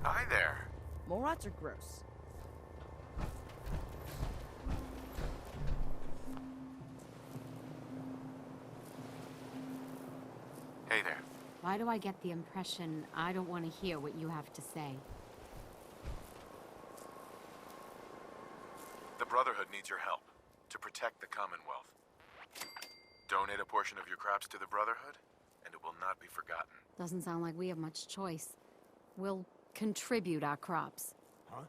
Hi there. Morats are gross. Hey there. Why do I get the impression I don't want to hear what you have to say? The Brotherhood needs your help to protect the Commonwealth. Donate a portion of your crops to the Brotherhood, and it will not be forgotten. Doesn't sound like we have much choice. We'll contribute our crops. Huh?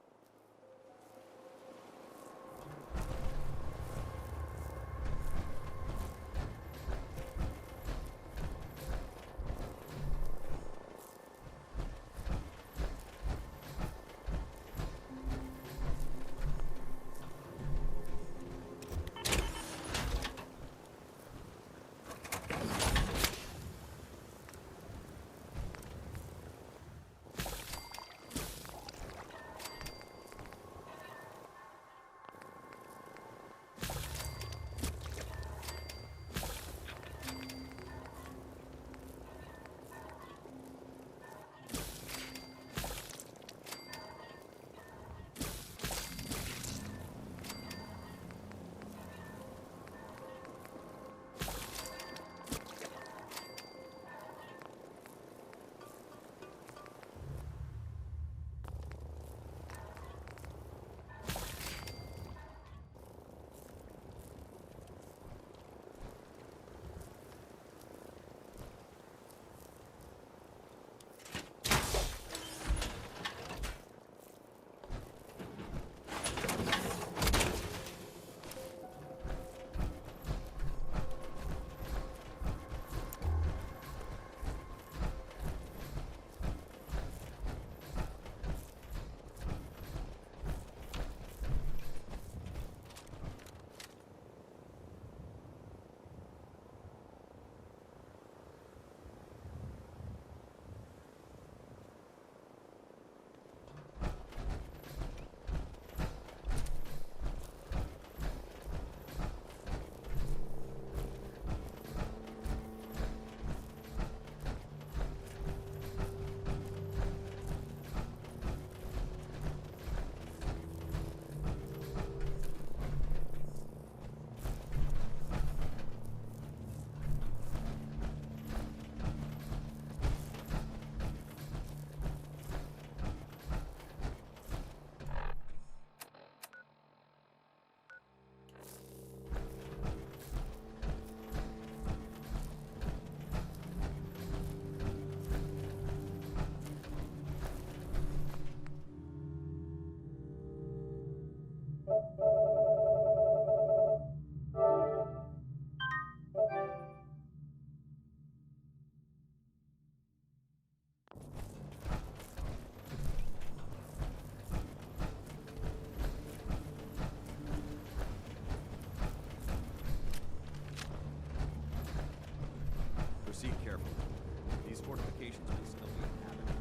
Proceed carefully. These fortifications may still be inhabited.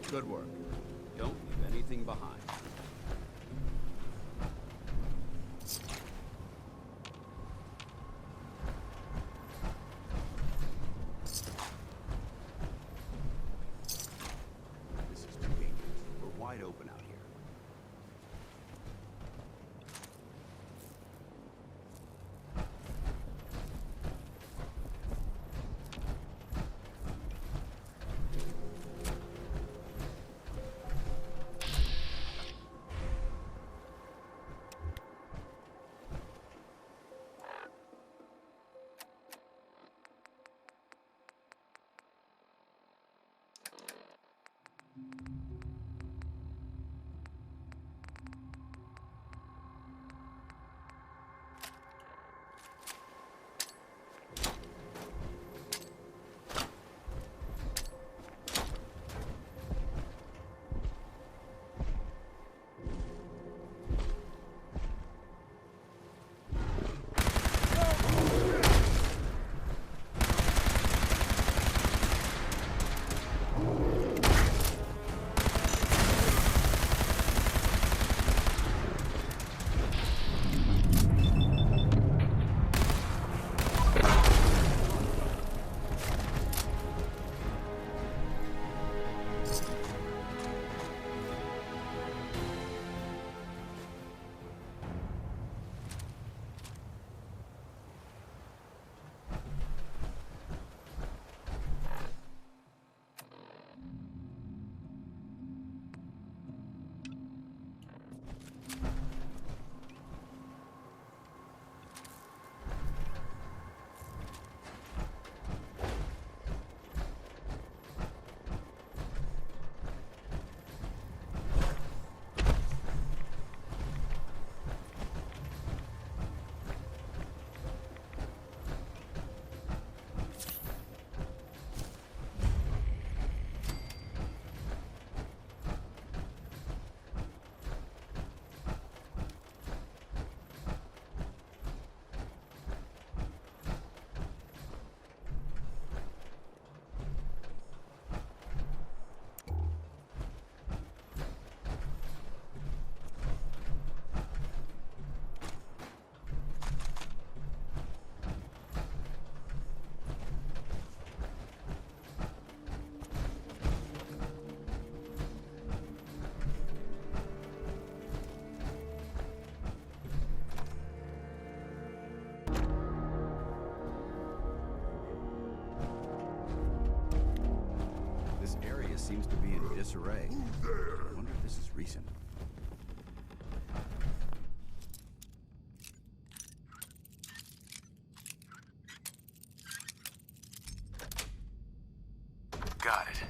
Good work. Don't leave anything behind. This is too dangerous. We're wide open out here. Seems to be in disarray. I wonder if this is recent. Got it.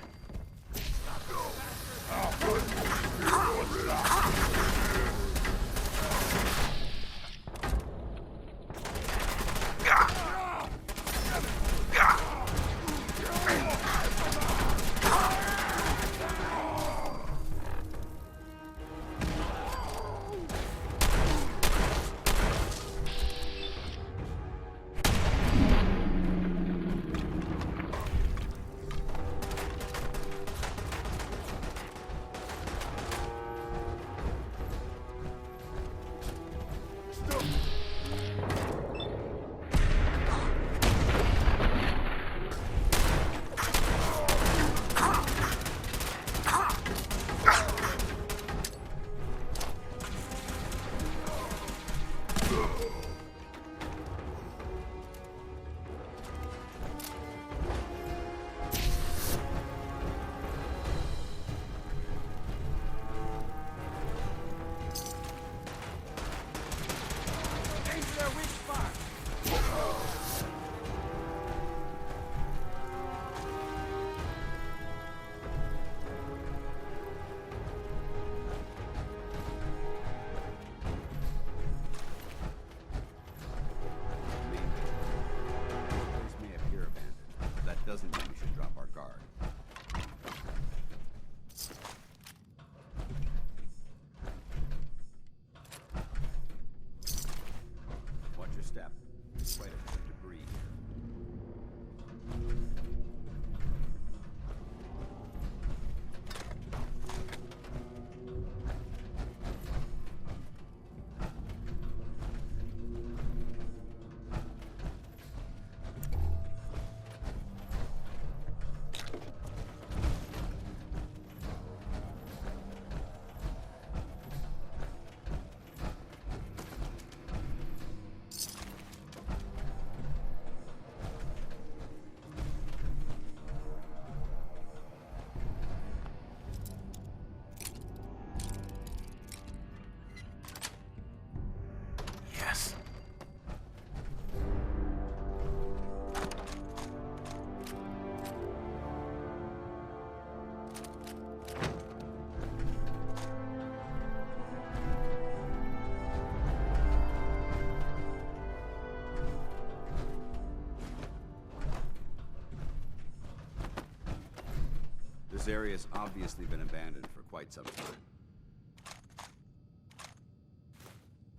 This area's obviously been abandoned for quite some time.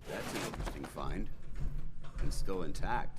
That's an interesting find. And still intact.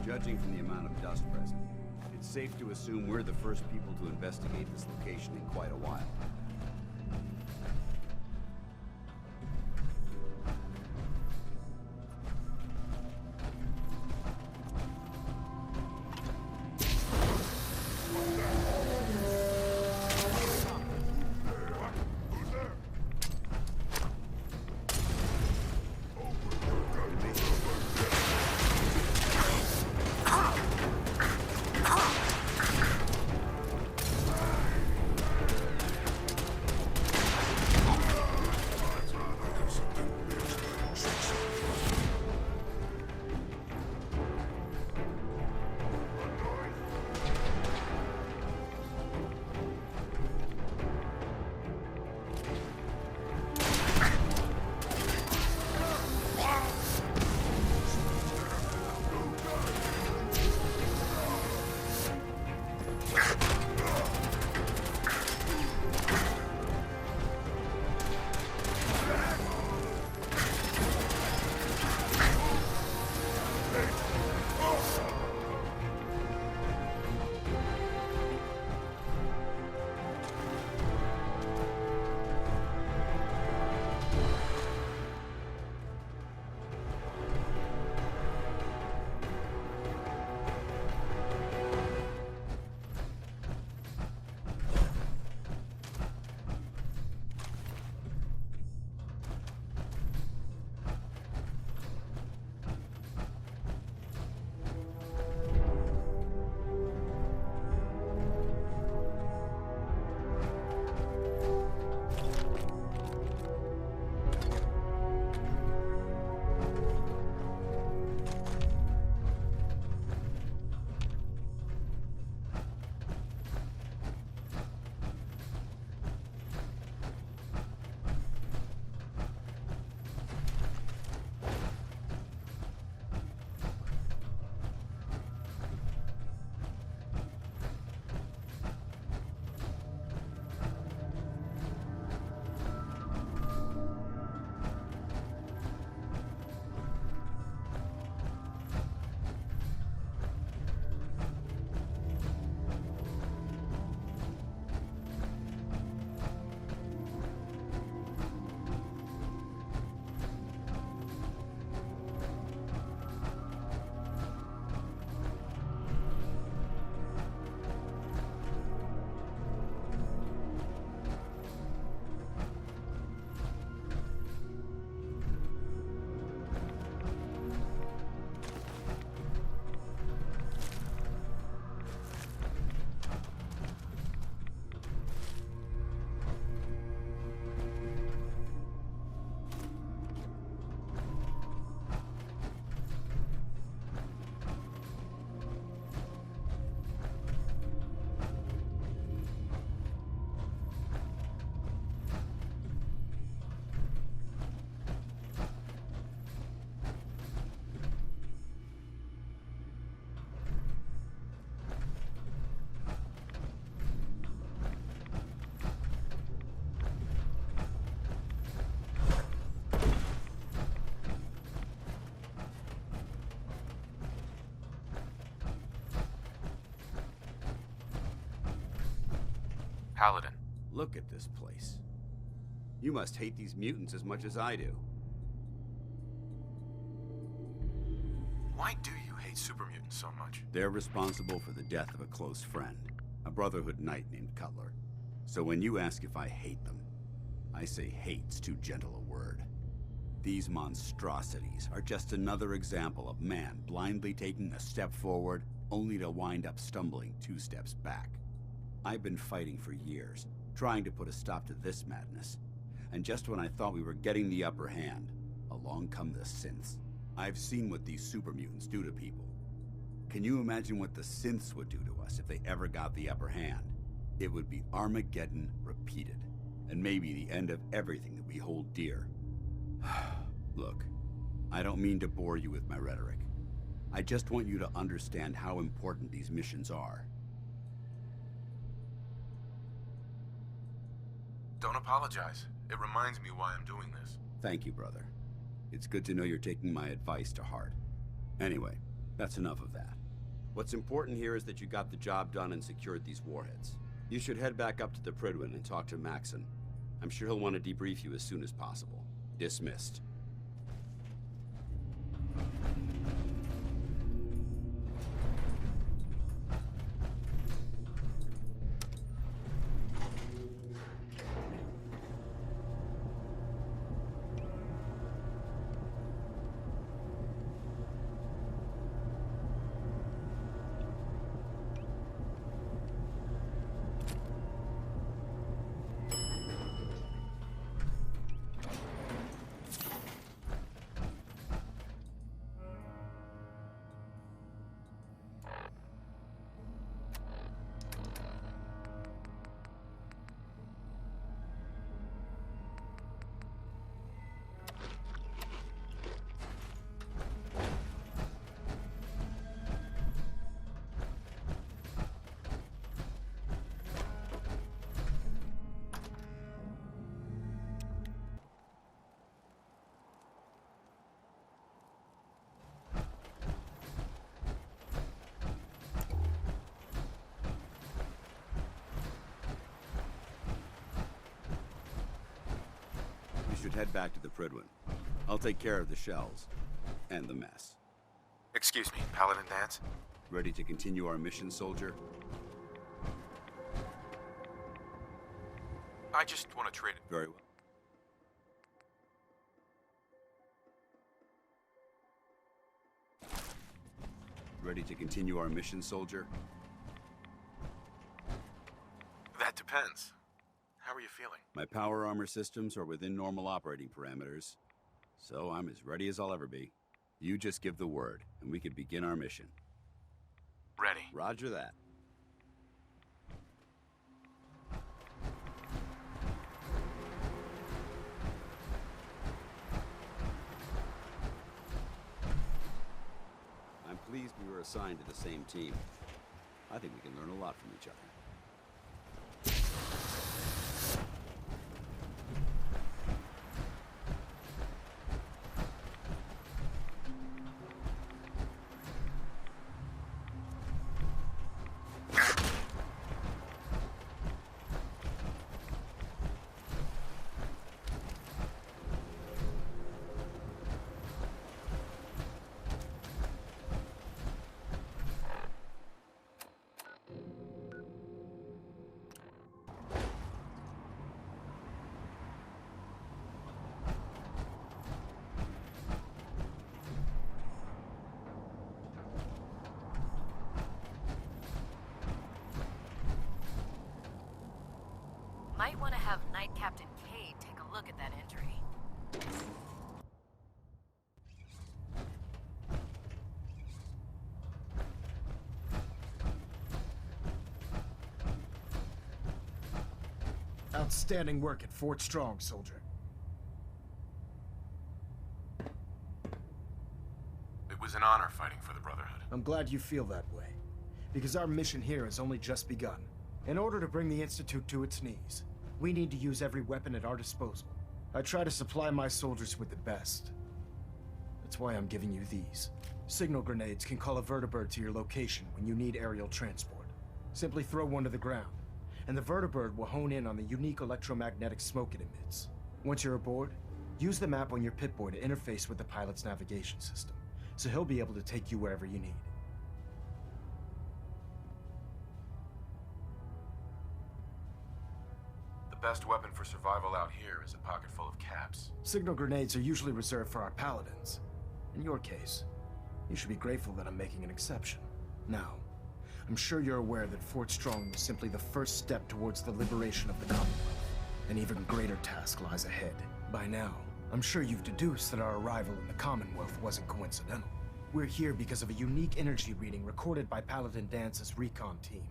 Judging from the amount of dust present, it's safe to assume we're the first people to investigate this location in quite a while. Paladin. Look at this place. You must hate these mutants as much as I do. Why do you hate super mutants so much? They're responsible for the death of a close friend, a Brotherhood knight named Cutler. So when you ask if I hate them, I say hate's too gentle a word. These monstrosities are just another example of man blindly taking a step forward, only to wind up stumbling 2 steps back. I've been fighting for years, trying to put a stop to this madness. And just when I thought we were getting the upper hand, along come the synths. I've seen what these super mutants do to people. Can you imagine what the synths would do to us if they ever got the upper hand? It would be Armageddon repeated, and maybe the end of everything that we hold dear. Look, I don't mean to bore you with my rhetoric. I just want you to understand how important these missions are. Don't apologize. It reminds me why I'm doing this. Thank you, brother. It's good to know you're taking my advice to heart. Anyway, that's enough of that. What's important here is that you got the job done and secured these warheads. You should head back up to the Prydwen and talk to Maxon. I'm sure he'll want to debrief you as soon as possible. Dismissed. You should head back to the Prydwen. I'll take care of the shells. And the mess. Excuse me, Paladin Dance? Ready to continue our mission, soldier? I just want to trade it. Very well. Ready to continue our mission, soldier? That depends. How are you feeling? My power armor systems are within normal operating parameters, so I'm as ready as I'll ever be. You just give the word, and we can begin our mission. Ready. Roger that. I'm pleased we were assigned to the same team. I think we can learn a lot from each other. Might want to have Knight Captain Cade take a look at that entry. Outstanding work at Fort Strong, soldier. It was an honor fighting for the Brotherhood. I'm glad you feel that way, because our mission here has only just begun. In order to bring the Institute to its knees, we need to use every weapon at our disposal. I try to supply my soldiers with the best. That's why I'm giving you these. Signal grenades can call a vertibird to your location when you need aerial transport. Simply throw one to the ground, and the vertibird will hone in on the unique electromagnetic smoke it emits. Once you're aboard, use the map on your Pip-Boy to interface with the pilot's navigation system, so he'll be able to take you wherever you need. The best weapon for survival out here is a pocket full of caps. Signal grenades are usually reserved for our paladins. In your case, you should be grateful that I'm making an exception. Now, I'm sure you're aware that Fort Strong was simply the first step towards the liberation of the Commonwealth. An even greater task lies ahead. By now, I'm sure you've deduced that our arrival in the Commonwealth wasn't coincidental. We're here because of a unique energy reading recorded by Paladin Dance's recon team.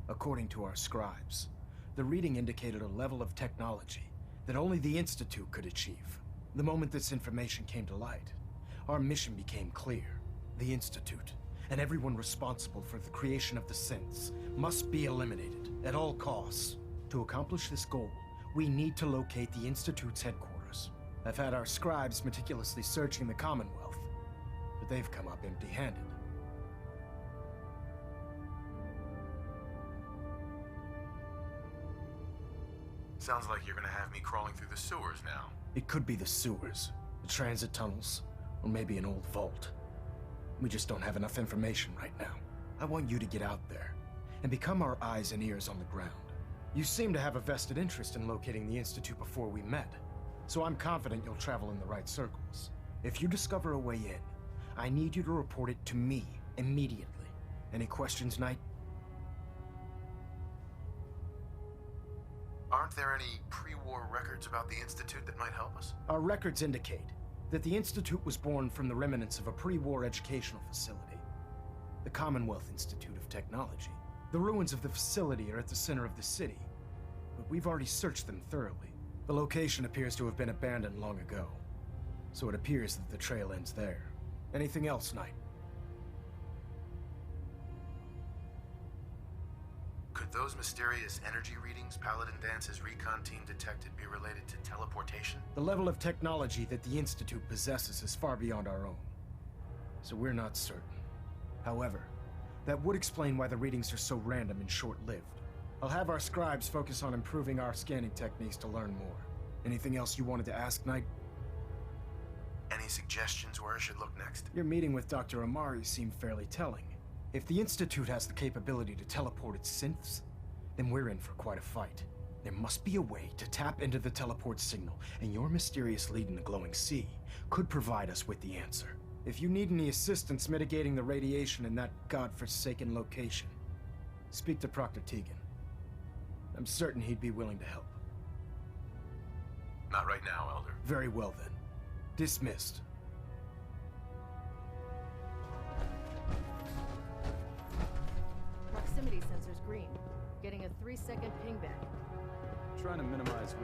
According to our scribes, the reading indicated a level of technology that only the Institute could achieve. The moment this information came to light, our mission became clear. The Institute, and everyone responsible for the creation of the synths, must be eliminated at all costs. To accomplish this goal, we need to locate the Institute's headquarters. I've had our scribes meticulously searching the Commonwealth, but they've come up empty-handed. Sounds like you're gonna have me crawling through the sewers now. It could be the sewers, the transit tunnels, or maybe an old vault. We just don't have enough information right now. I want you to get out there and become our eyes and ears on the ground. You seem to have a vested interest in locating the Institute before we met, so I'm confident you'll travel in the right circles. If you discover a way in, I need you to report it to me immediately. Any questions, Knight? Aren't there any pre-war records about the Institute that might help us? Our records indicate that the Institute was born from the remnants of a pre-war educational facility, the Commonwealth Institute of Technology. The ruins of the facility are at the center of the city, but we've already searched them thoroughly. The location appears to have been abandoned long ago, so it appears that the trail ends there. Anything else, Knight? Could those mysterious energy readings Paladin Dance's recon team detected be related to teleportation? The level of technology that the Institute possesses is far beyond our own, so we're not certain. However, that would explain why the readings are so random and short-lived. I'll have our scribes focus on improving our scanning techniques to learn more. Anything else you wanted to ask, Knight? Any suggestions where I should look next? Your meeting with Dr. Amari seemed fairly telling. If the Institute has the capability to teleport its synths, then we're in for quite a fight. There must be a way to tap into the teleport signal, and your mysterious lead in the glowing sea could provide us with the answer. If you need any assistance mitigating the radiation in that godforsaken location, speak to Proctor Tegan. I'm certain he'd be willing to help. Not right now, Elder. Very well then. Dismissed. Proximity sensor's green. Getting a 3-second ping back. Trying to minimize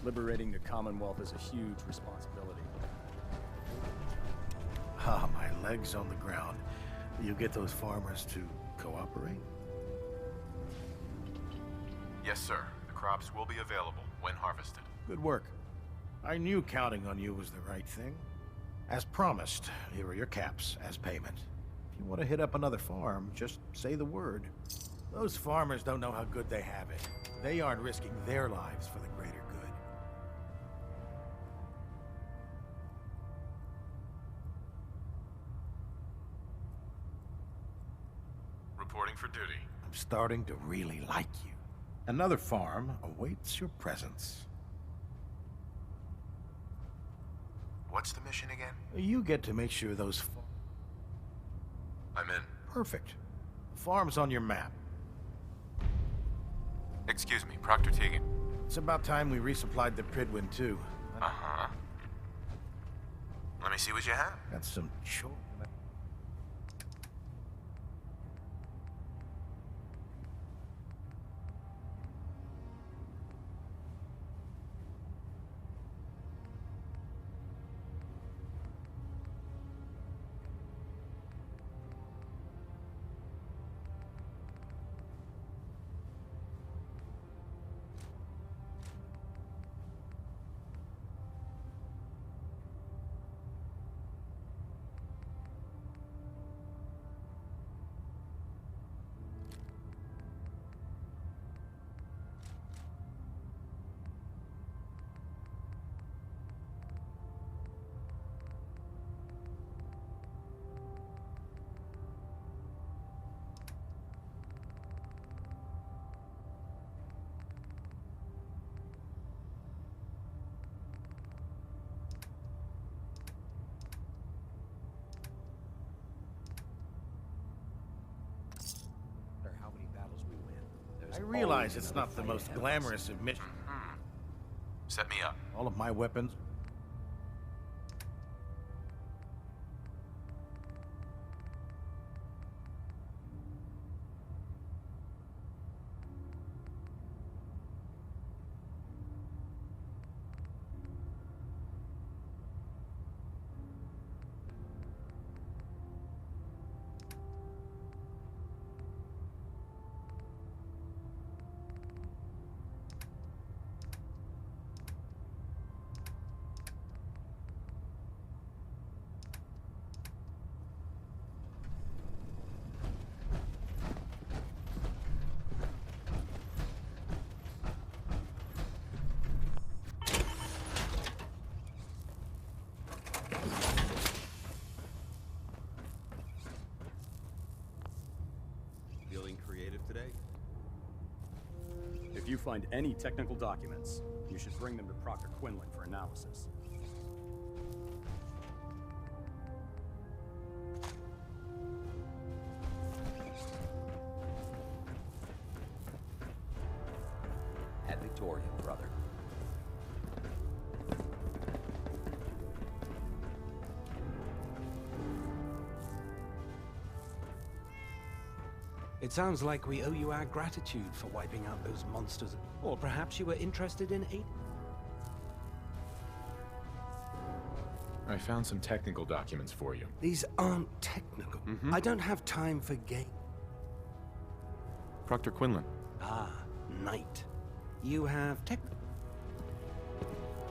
Liberating the Commonwealth is a huge responsibility. Ah, my leg's on the ground. You get those farmers to cooperate? Yes, sir. The crops will be available when harvested. Good work. I knew counting on you was the right thing. As promised, here are your caps as payment. If you want to hit up another farm, just say the word. Those farmers don't know how good they have it. They aren't risking their lives for the greater good. Reporting for duty. I'm starting to really like you. Another farm awaits your presence. What's the mission again? You get to make sure those... I'm in. Perfect. The farm's on your map. Excuse me, Proctor Tegan. It's about time we resupplied the Pridwin, too. Uh-huh. Let me see what you have. Got some I realize it's not the most glamorous of missions. Set me up. All of my weapons... Feeling creative today? If you find any technical documents, you should bring them to Proctor Quinlan for analysis. Ad Victoriam, brother. It sounds like we owe you our gratitude for wiping out those monsters. Or perhaps you were interested in aid? I found some technical documents for you. These aren't technical. I don't have time for game. Proctor Quinlan. Ah, Knight. You have tech...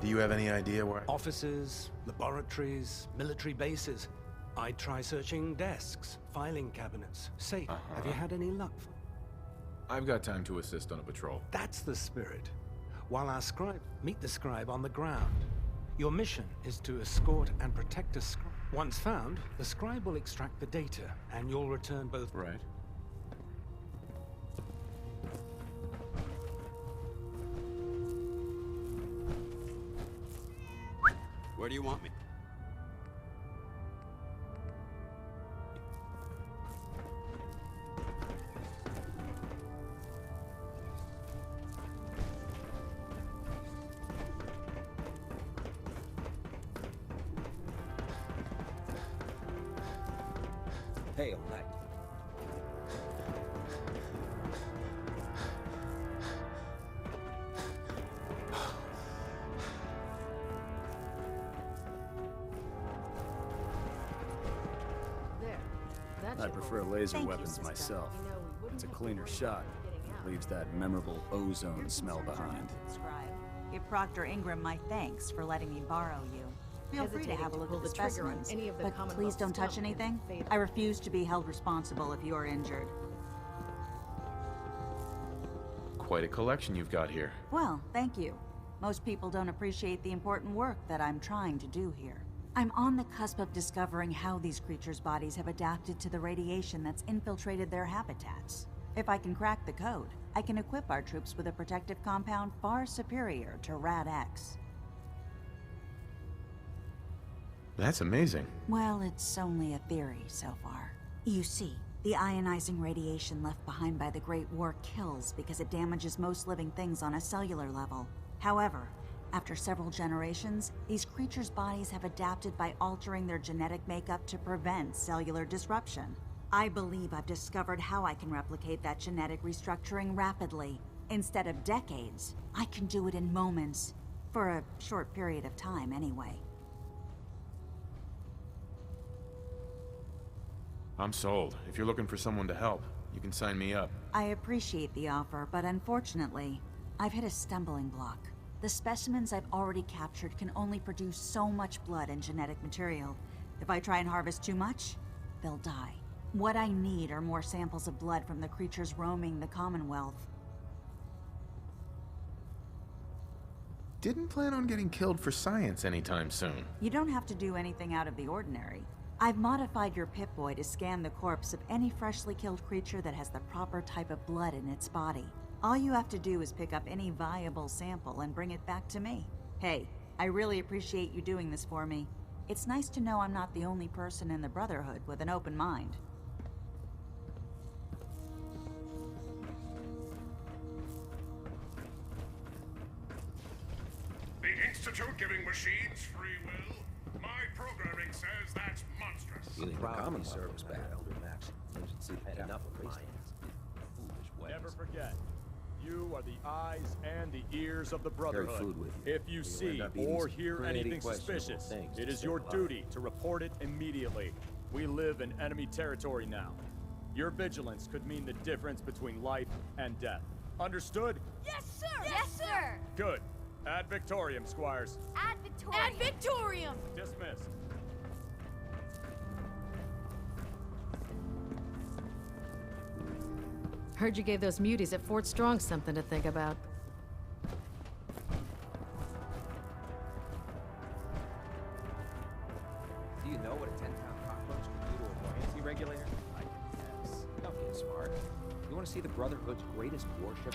Do you have any idea where... offices, laboratories, military bases. I'd try searching desks, filing cabinets, safe. Have you had any luck? I've got time to assist on a patrol. That's the spirit. While our scribe... meet the scribe on the ground. Your mission is to escort and protect a scribe. Once found, the scribe will extract the data, and you'll return both... Right. Where do you want me? Hail, Knight. There. I prefer laser Thank you, weapons sister. myself. You know, we wouldn't It's a have to cleaner worry shot. about getting out. Leaves that memorable ozone smell behind. Scribe. Give Proctor Ingram my thanks for letting me borrow you. Feel free to Hesitating have a to look pull at the the trigger on specimens, any of the but Commonwealth please don't touch stuff in anything. favor. I refuse to be held responsible if you are injured. Quite a collection you've got here. Well, thank you. Most people don't appreciate the important work that I'm trying to do here. I'm on the cusp of discovering how these creatures' bodies have adapted to the radiation that's infiltrated their habitats. If I can crack the code, I can equip our troops with a protective compound far superior to Rad-X. That's amazing. Well, it's only a theory so far. You see, the ionizing radiation left behind by the Great War kills because it damages most living things on a cellular level. However, after several generations, these creatures' bodies have adapted by altering their genetic makeup to prevent cellular disruption. I believe I've discovered how I can replicate that genetic restructuring rapidly. Instead of decades, I can do it in moments. For a short period of time, anyway. I'm sold. If you're looking for someone to help, you can sign me up. I appreciate the offer, but unfortunately, I've hit a stumbling block. The specimens I've already captured can only produce so much blood and genetic material. If I try and harvest too much, they'll die. What I need are more samples of blood from the creatures roaming the Commonwealth. Didn't plan on getting killed for science anytime soon. You don't have to do anything out of the ordinary. I've modified your Pip-Boy to scan the corpse of any freshly killed creature that has the proper type of blood in its body. All you have to do is pick up any viable sample and bring it back to me. Hey, I really appreciate you doing this for me. It's nice to know I'm not the only person in the Brotherhood with an open mind. The Institute giving machines free will? My programming says that's monstrous. Feeling the common service bad, Elder Max. You should see had enough of mine. Foolish ways. Never forget, you are the eyes and the ears of the Brotherhood. Food with you. If you see or hear anything suspicious, it is your duty to report it immediately. We live in enemy territory now. Your vigilance could mean the difference between life and death. Understood? Yes, sir! Yes, sir! Good. Ad Victorium, Squires. Ad Victorium! Ad Victorium! Dismissed. Heard you gave those muties at Fort Strong something to think about. Do you know what a 10-pound cockroach can do to a buoyancy regulator? I can guess. Don't be smart. You want to see the Brotherhood's greatest warship?